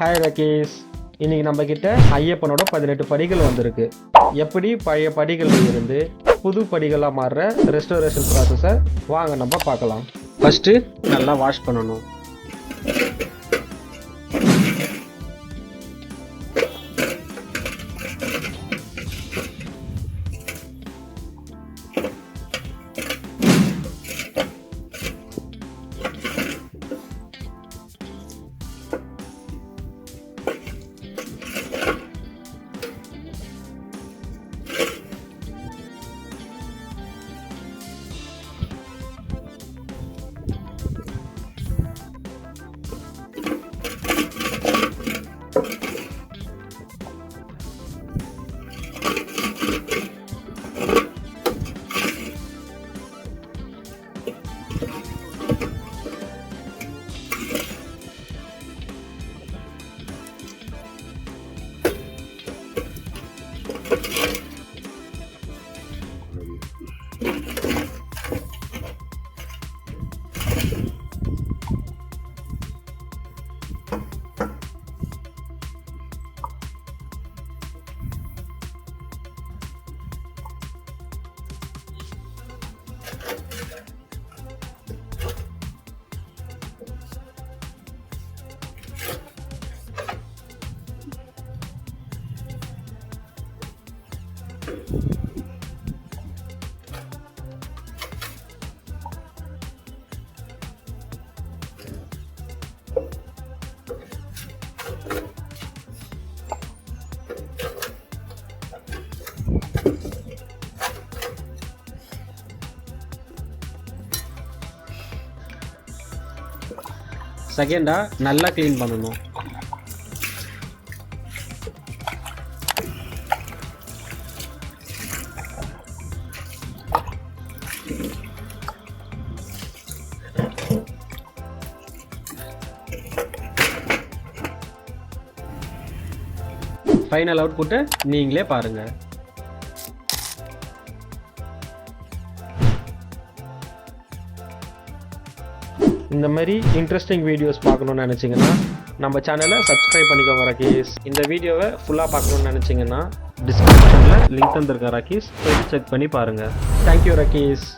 Hi Rakesh, இன்னைக்கு நம்ம கிட்ட ஐயப்பனோட 18 படிகள் வந்திருக்கு. எப்படி பழைய படிகளில் இருந்து புது படிகளாக மாறுற ரெஸ்டோரேஷன் ப்ராசஸை வாங்க நம்ம பார்க்கலாம். ஃபஸ்ட்டு நல்லா வாஷ் பண்ணணும். செகண்டாக நல்லா க்ளீன் பண்ணணும். ஃபைனல் அவுட்புட்டை நீங்களே பாருங்கள். இந்த மாதிரி இன்ட்ரெஸ்டிங் வீடியோஸ் பார்க்கணுன்னு நினச்சிங்கன்னா நம்ம சேனலை சப்ஸ்கிரைப் பண்ணிக்கோங்க ராகேஷ். இந்த வீடியோவை ஃபுல்லாக பார்க்கணுன்னு நினச்சிங்கன்னா டிஸ்கிரிப்ஷனில் லிங்க் தந்திருக்கேன் ராகேஷ், போய் செக் பண்ணி பாருங்கள். தேங்க்யூ ராகேஷ்.